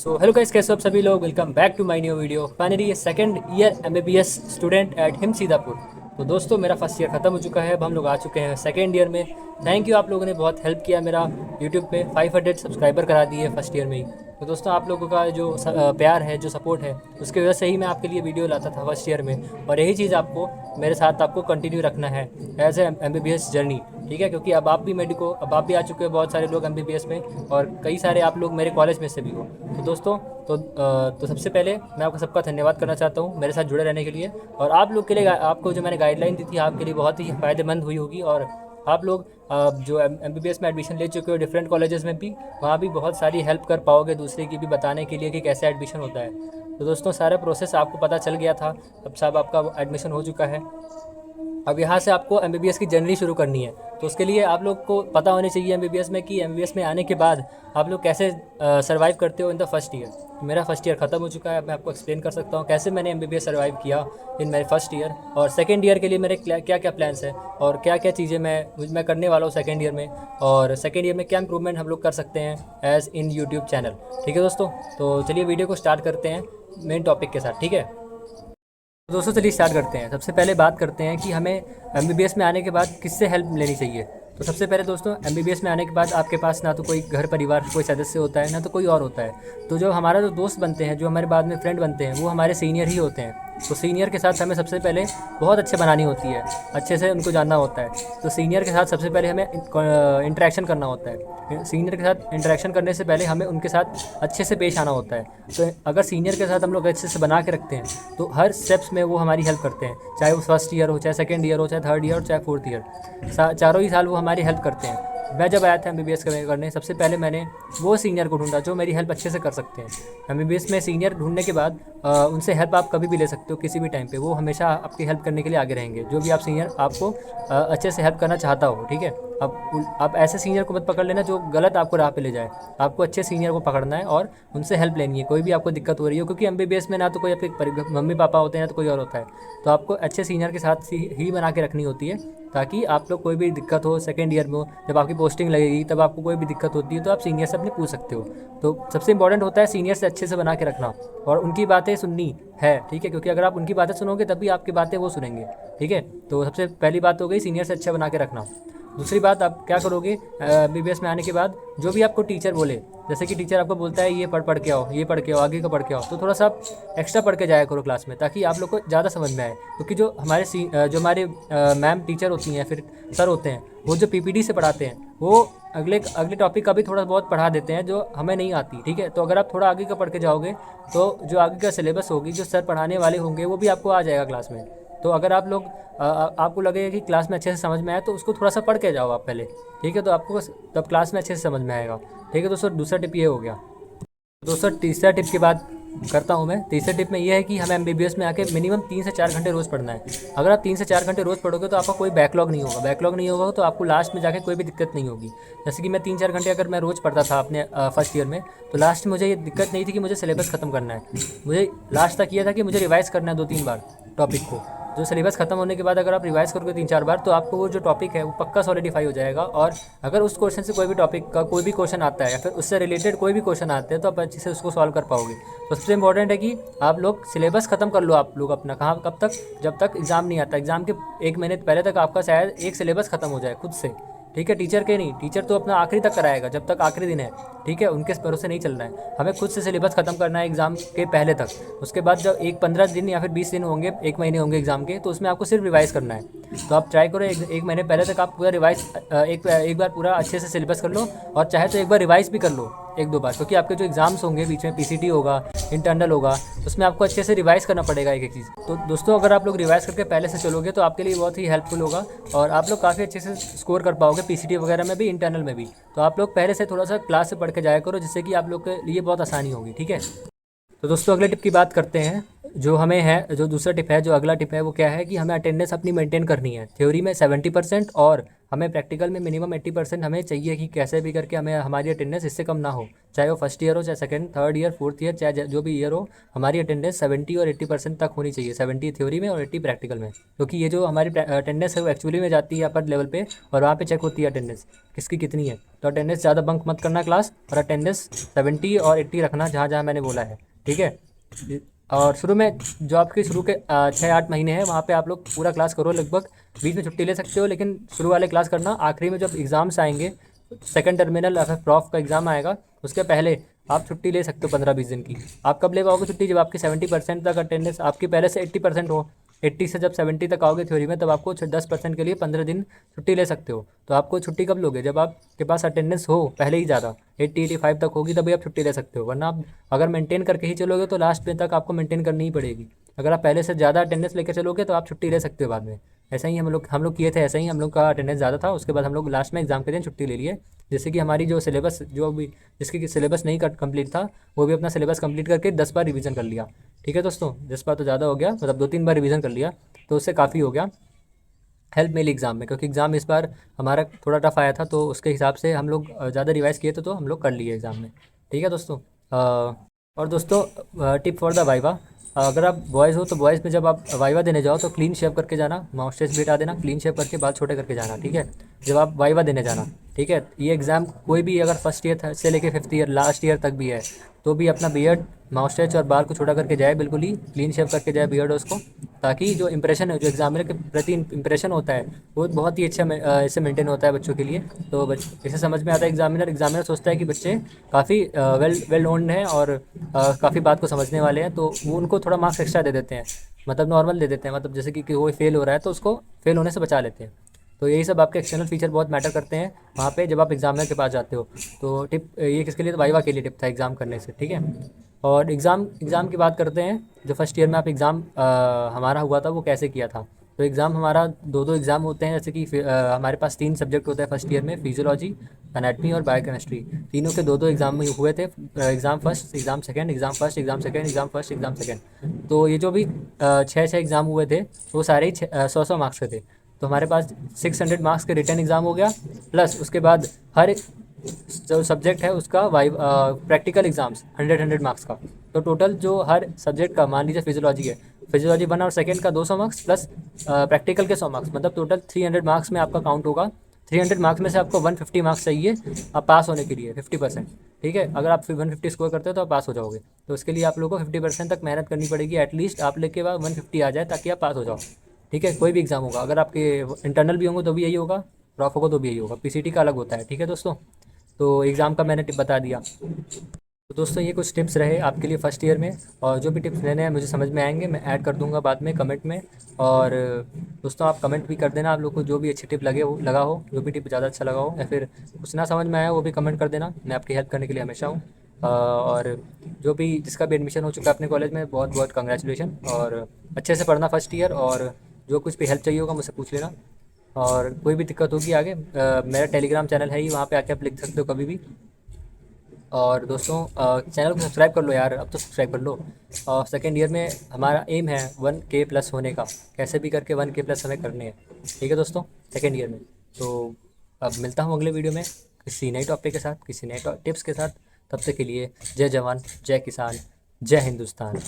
Hello guys, कैसे हो आप सभी लोग। Welcome back to my new video. Finally second year MBBS student at हिम सीतापुर। तो दोस्तों, मेरा फर्स्ट ईयर ख़त्म हो चुका है। अब हम लोग आ चुके हैं सेकंड ईयर में। थैंक यू, आप लोगों ने बहुत हेल्प किया मेरा। यूट्यूब पे 500 सब्सक्राइबर करा दिए फर्स्ट ईयर में ही। तो दोस्तों, आप लोगों का जो प्यार है, जो सपोर्ट है, उसकी वजह से ही मैं आपके लिए वीडियो लाता था फर्स्ट ईयर में। और यही चीज़ आपको मेरे साथ आपको कंटिन्यू रखना है एज ए एमबीबीएस जर्नी। ठीक है, क्योंकि अब आप भी अब आप भी आ चुके हो, बहुत सारे लोग एमबीबीएस में, और कई सारे आप लोग मेरे कॉलेज में से भी हो। तो दोस्तों, तो सबसे पहले मैं आपका सबका धन्यवाद करना चाहता हूँ मेरे साथ जुड़े रहने के लिए। और आप लोग के लिए आपको जो मैंने गाइडलाइन दी थी, आपके लिए बहुत ही फ़ायदेमंद हुई होगी। और आप लोग जो एमबीबीएस में एडमिशन ले चुके हो डिफरेंट कॉलेजेस में भी, वहाँ भी बहुत सारी हेल्प कर पाओगे दूसरे की भी बताने के लिए कि कैसे एडमिशन होता है। तो दोस्तों, सारा प्रोसेस आपको पता चल गया था। अब सब आपका एडमिशन हो चुका है। अब यहाँ से आपको एमबीबीएस की जर्नी शुरू करनी है। तो उसके लिए आप लोग को पता होनी चाहिए एमबीबीएस में कि एमबीबीएस में आने के बाद आप लोग कैसे सर्वाइव करते हो इन द फर्स्ट ईयर। मेरा फर्स्ट ईयर ख़त्म हो चुका है। मैं आपको एक्सप्लेन कर सकता हूँ कैसे मैंने एमबीबीएस सर्वाइव किया इन मेरे फर्स्ट ईयर। और सेकेंड ईयर के लिए मेरे क्या क्या प्लान्स हैं और क्या क्या चीज़ें मैं करने वाला हूँ सेकेंड ईयर में। और सेकेंड ईयर में क्या इंप्रूवमेंट हम लोग कर सकते हैं एज़ इन यूट्यूब चैनल। ठीक है दोस्तों, तो चलिए वीडियो को स्टार्ट करते हैं मेन टॉपिक के साथ। ठीक है, तो दोस्तों चलिए स्टार्ट करते हैं। सबसे पहले बात करते हैं कि हमें एमबीबीएस में आने के बाद किससे हेल्प लेनी चाहिए। तो सबसे पहले दोस्तों, एमबीबीएस में आने के बाद आपके पास ना तो कोई घर परिवार कोई सदस्य होता है, ना तो कोई और होता है। तो जो हमारा जो दोस्त बनते हैं, जो हमारे बाद में फ्रेंड बनते हैं, वो हमारे सीनियर ही होते हैं। तो सीनियर के साथ हमें सबसे पहले बहुत अच्छे बनानी होती है, अच्छे से उनको जानना होता है। तो सीनियर के साथ सबसे पहले हमें इंटरेक्शन करना होता है। सीनियर के साथ इंटरेक्शन करने से पहले हमें उनके साथ अच्छे से पेश आना होता है। तो अगर सीनियर के साथ हम लोग अच्छे से बना के रखते हैं तो हर स्टेप्स में वो हमारी हेल्प करते हैं, चाहे वो फर्स्ट ईयर हो, चाहे सेकेंड ईयर हो, चाहे थर्ड ईयर हो, चाहे फोर्थ ईयर। चारों ही साल वो हमारी हेल्प करते हैं। मैं जब आया था एमबीबीएस करने, सबसे पहले मैंने वो सीनियर को ढूंढा जो मेरी हेल्प अच्छे से कर सकते हैं। एमबीबीएस में सीनियर ढूंढने के बाद उनसे हेल्प आप कभी भी ले सकते हो, किसी भी टाइम पे वो हमेशा आपकी हेल्प करने के लिए आगे रहेंगे। जो भी आप सीनियर आपको अच्छे से हेल्प करना चाहता हो। ठीक है, अब आप ऐसे सीनियर को मत पकड़ लेना जो गलत आपको राह पे ले जाए। आपको अच्छे सीनियर को पकड़ना है और उनसे हेल्प लेनी है, कोई भी आपको दिक्कत हो रही हो। क्योंकि एमबीबीएस में ना तो कोई आपके मम्मी पापा होते हैं, ना तो कोई और होता है। तो आपको अच्छे सीनियर के साथ ही बना के रखनी होती है, ताकि आप लोग कोई भी दिक्कत हो सेकेंड ईयर में हो, जब आपकी पोस्टिंग लगेगी तब आपको कोई भी दिक्कत होती है तो आप सीनियर से अपने पूछ सकते हो। तो सबसे इंपॉर्टेंट होता है सीनियर से अच्छे से बना के रखना और उनकी बातें सुननी है। ठीक है, क्योंकि अगर आप उनकी बातें सुनोगे तभी आपकी बातें वो सुनेंगे। ठीक है, तो सबसे पहली बात हो गई सीनियर से अच्छा बना के रखना। दूसरी बात, आप क्या करोगे एमबीबीएस में आने के बाद, जो भी आपको टीचर बोले, जैसे कि टीचर आपको बोलता है ये पढ़ के आओ, ये पढ़ के आओ, आगे का पढ़ के आओ, तो थोड़ा सा आप एक्स्ट्रा पढ़ के जाया करो क्लास में, ताकि आप लोग को ज़्यादा समझ में आए। क्योंकि जो हमारे मैम टीचर होती हैं, फिर सर होते हैं, वो जो पीपीटी से पढ़ाते हैं, वो अगले अगले टॉपिक का भी थोड़ा बहुत पढ़ा देते हैं जो हमें नहीं आती। ठीक है, तो अगर आप थोड़ा आगे का पढ़ के जाओगे तो जो आगे का सिलेबस होगी, जो सर पढ़ाने वाले होंगे, वो भी आपको आ जाएगा क्लास में। तो अगर आप लोग आपको लगेगा कि क्लास में अच्छे से समझ में आए, तो उसको थोड़ा सा पढ़ के जाओ आप पहले। ठीक है, तो आपको तब क्लास में अच्छे से समझ में आएगा। ठीक है दोस्तों, दूसरा टिप ये हो गया। दोस्तों, तीसरा टिप की बात करता हूँ मैं। तीसरे टिप में ये है कि हमें एमबीबीएस में आके मिनिमम 3 से 4 घंटे रोज़ पढ़ना है। अगर आप 3 से 4 घंटे रोज़ पढ़ोगे तो आपका कोई बैकलॉग नहीं होगा। बैकलॉग नहीं होगा तो आपको लास्ट में जाके कोई भी दिक्कत नहीं होगी। जैसे कि मैं 3-4 घंटे अगर मैं रोज़ पढ़ता था अपने फर्स्ट ईयर में, तो लास्ट में मुझे ये दिक्कत नहीं थी कि मुझे सिलेबस ख़त्म करना है। मुझे लास्ट तक ये था कि मुझे रिवाइज़ करना है 2-3 बार टॉपिक को। जो सिलेबस खत्म होने के बाद अगर आप रिवाइज़ करोगे 3-4 बार, तो आपको वो जो टॉपिक है वो पक्का सॉलिडिफाई हो जाएगा। और अगर उस क्वेश्चन से कोई भी टॉपिक का कोई भी क्वेश्चन आता है या फिर उससे रिलेटेड कोई भी क्वेश्चन आते हैं, तो आप अच्छे से उसको सॉल्व कर पाओगे। तो सबसे इंपॉर्टेंट है कि आप लोग सिलेबस ख़त्म कर लो। आप लोग अपना कहाँ कब तक, जब तक एग्ज़ाम नहीं आता। एग्ज़ाम के 1 महीने पहले तक आपका शायद एक सिलेबस ख़त्म हो जाए खुद से। ठीक है, टीचर के नहीं, टीचर तो अपना आखिरी तक कराएगा जब तक आखिरी दिन है। ठीक है, उनके भरोसे नहीं चलना है, हमें खुद से सिलेबस ख़त्म करना है एग्ज़ाम के पहले तक। उसके बाद जब 15 दिन या फिर 20 दिन होंगे, 1 महीने होंगे एग्ज़ाम के, तो उसमें आपको सिर्फ रिवाइज़ करना है। तो आप ट्राई करो एक महीने पहले तक आप पूरा रिवाइज़ एक बार पूरा अच्छे से सिलेबस कर लो। और चाहे तो एक बार रिवाइज़ भी कर लो 1-2 बार, क्योंकि आपके जो एग्ज़ाम्स होंगे बीच में पीसीटी होगा, इंटरनल होगा, उसमें आपको अच्छे से रिवाइज़ करना पड़ेगा एक एक चीज़। तो दोस्तों, अगर आप लोग रिवाइज़ करके पहले से चलोगे तो आपके लिए बहुत ही हेल्पफुल होगा और आप लोग काफ़ी अच्छे से स्कोर कर पाओगे पीसीटी वगैरह में भी, इंटरनल में भी। तो आप लोग पहले से थोड़ा सा क्लास से पढ़ के जाया करो, जिससे कि आप लोग के लिए बहुत आसानी होगी। ठीक है, तो दोस्तों अगले टिप की बात करते हैं। जो हमें है, जो दूसरा टिप है, जो अगला टिप है वो क्या है कि हमें अटेंडेंस अपनी मेंटेन करनी है। थ्योरी में 70% और हमें प्रैक्टिकल में मिनिमम 80% हमें चाहिए कि कैसे भी करके हमें हमारी अटेंडेंस इससे कम ना हो। चाहे वो फर्स्ट ईयर हो, चाहे second, third year, fourth year, चाहे जो भी ईयर हो, हमारी अटेंडेंस 70 और 80% तक होनी चाहिए। 70 थ्योरी में और 80 प्रैक्टिकल में, क्योंकि ये जो हमारी अटेंडेंस है वो एक्चुअली में जाती है अपर लेवल पे और वहाँ पे चेक होती है अटेंडेंस किसकी कितनी है। तो अटेंडेंस ज़्यादा बंक मत करना क्लास, और अटेंडेंस 70 और 80 रखना जहाँ जहाँ मैंने बोला है, ठीक है। और शुरू में जो आपके शुरू के 6-8 महीने हैं वहाँ पे आप लोग पूरा क्लास करो लगभग। बीच में छुट्टी ले सकते हो, लेकिन शुरू वाले क्लास करना। आखिरी में जब एग्ज़ाम्स आएंगे, सेकंड टर्मिनल या फिर प्रॉफ का एग्ज़ाम आएगा, उसके पहले आप छुट्टी ले सकते हो 15-20 दिन की। आप कब ले पाओगे छुट्टी? जब आपकी 70% तक अटेंडेंस आपकी पहले से 80% हो। 80 से जब 70 तक आओगे थ्योरी में, तब आपको 10% के लिए 15 दिन छुट्टी ले सकते हो। तो आपको छुट्टी कब लोगे? जब आपके पास अटेंडेंस हो पहले ही ज़्यादा 80-85 तक होगी, तभी आप छुट्टी ले सकते हो। वरना आप अगर मेंटेन करके ही चलोगे तो लास्ट में तक आपको मेंटेन करनी ही पड़ेगी। अगर आप पहले से ज़्यादा अटेंडेंस लेकर चलोगे तो आप छुट्टी ले सकते हो बाद में। ऐसा ही हम लोग किए थे। ऐसा ही हम लोग का अटेंडेंस ज़्यादा था, उसके बाद हम लोग लास्ट में एग्ज़ाम के दिन छुट्टी ले लिए। जैसे कि हमारी जो सिलेबस, जो भी जिसकी सिलेबस नहीं कंप्लीट था, वो भी अपना सिलेबस कंप्लीट करके 10 बार रिवीजन कर लिया। ठीक है दोस्तों, 10 बार तो ज़्यादा हो गया, मतलब 2-3 बार रिवीजन कर लिया, तो उससे काफ़ी हो गया। हेल्प मिली एग्ज़ाम में, क्योंकि एग्ज़ाम इस बार हमारा थोड़ा टफ आया था, तो उसके हिसाब से हम लोग ज़्यादा रिवाइज़ किए थे, तो हम लोग कर लिए एग्ज़ाम में। ठीक है दोस्तों। और दोस्तों टिप फॉर द वाइवा, अगर आप बॉयज़ हो तो बॉयज़ में जब आप वाइवा देने जाओ तो क्लीन शेव करके जाना, माउस्टेज भी हटा देना, क्लीन शेव करके बाल छोटे करके जाना, ठीक है, जब आप वाइवा देने जाना। ठीक है, ये एग्ज़ाम कोई भी अगर फर्स्ट ईयर से लेके 5th ईयर लास्ट ईयर तक भी है, तो भी अपना बियर्ड, माउस्टेच और बाल को छोटा करके जाए, बिल्कुल ही क्लीन शेव करके जाए बियर्ड उसको, ताकि जो इंप्रेशन है, जो एग्जामिनर के प्रति इंप्रेशन होता है, वो बहुत ही अच्छा इससे मेंटेन होता है बच्चों के लिए। तो इसे समझ में आता है एग्जामिनर सोचता है कि बच्चे काफ़ी वेल नोन हैं और काफ़ी बात को समझने वाले हैं, तो वो उनको थोड़ा मार्क्स एक्स्ट्रा दे देते हैं, मतलब नॉर्मल दे देते हैं, मतलब जैसे कि वो फेल हो रहा है तो उसको फेल होने से बचा लेते हैं। तो यही सब आपके एक्सटर्नल फीचर बहुत मैटर करते हैं वहाँ पे जब आप एग्जामिनर के पास जाते हो। तो टिप ये किसके लिए? तो वाइवा के लिए टिप था एग्ज़ाम करने से, ठीक है। और एग्ज़ाम की बात करते हैं। जो फर्स्ट ईयर में आप एग्ज़ाम हमारा हुआ था वो कैसे किया था। तो एग्ज़ाम हमारा दो एग्ज़ाम होते हैं, जैसे कि हमारे पास 3 सब्जेक्ट होते हैं फर्स्ट ईयर में, फिजियोलॉजी, एनाटमी और बायोकेमिस्ट्री। तीनों के दो एग्ज़ाम में हुए थे। Exam first, exam second, exam first, exam second, exam first, exam second. तो ये जो भी 6 एग्ज़ाम हुए थे, वो सारे ही 100 मार्क्स के थे। तो हमारे पास 600 मार्क्स के रिटर्न एग्ज़ाम हो गया, प्लस उसके बाद हर जो सब्जेक्ट है उसका प्रैक्टिकल एग्ज़ाम्स 100 मार्क्स का। तो टोटल जो हर सब्जेक्ट का, मान लीजिए फिजियोलॉजी है, फिजियोलॉजी 1 और सेकंड का 200 मार्क्स, प्लस प्रैक्टिकल के 100 मार्क्स, मतलब टोटल 300 मार्क्स में आपका काउंट होगा। 300 मार्क्स में से आपको 150 मार्क्स चाहिए आप पास होने के लिए, 50%। ठीक है, अगर आप 150 स्कोर करते हो तो आप पास हो जाओगे। तो उसके लिए आप लोगों को 50% तक मेहनत करनी पड़ेगी, एटलीस्ट आप लेके बाद 150 आ जाए ताकि आप पास हो जाओ। ठीक है, कोई भी एग्ज़ाम होगा, अगर आपके इंटरनल भी होंगे तो भी यही होगा, प्रॉफ होगा तो भी यही होगा, पीसीटी का अलग होता है। ठीक है दोस्तों, तो एग्ज़ाम का मैंने टिप बता दिया। तो दोस्तों ये कुछ टिप्स रहे आपके लिए फर्स्ट ईयर में, और जो भी टिप्स लेने हैं मुझे समझ में आएंगे, मैं ऐड कर दूंगा बाद में कमेंट में। और दोस्तों आप कमेंट भी कर देना, आप लोग को जो भी अच्छी टिप लगा हो, जो भी टिप ज़्यादा अच्छा लगा हो, या फिर कुछ ना समझ में आया वो भी कमेंट कर देना, मैं आपकी हेल्प करने के लिए हमेशा हूँ। और जो भी जिसका भी एडमिशन हो चुका है अपने कॉलेज में, बहुत बहुत कंग्रेचुलेशन, और अच्छे से पढ़ना फर्स्ट ईयर, और जो कुछ भी हेल्प चाहिए होगा मुझसे पूछ लेना। और कोई भी दिक्कत होगी आगे, मेरा टेलीग्राम चैनल है ही, वहाँ पे आके आप लिख सकते हो कभी भी। और दोस्तों चैनल को सब्सक्राइब कर लो यार, अब तो सब्सक्राइब कर लो। और सेकेंड ईयर में हमारा एम है 1K+ होने का, कैसे भी करके 1K+ हमें करने हैं। ठीक है दोस्तों, सेकेंड ईयर में। तो अब मिलता हूँ अगले वीडियो में किसी नई टॉपिक के साथ, किसी नए टिप्स के साथ। तब तक के लिए जय जवान, जय किसान, जय हिंदुस्तान।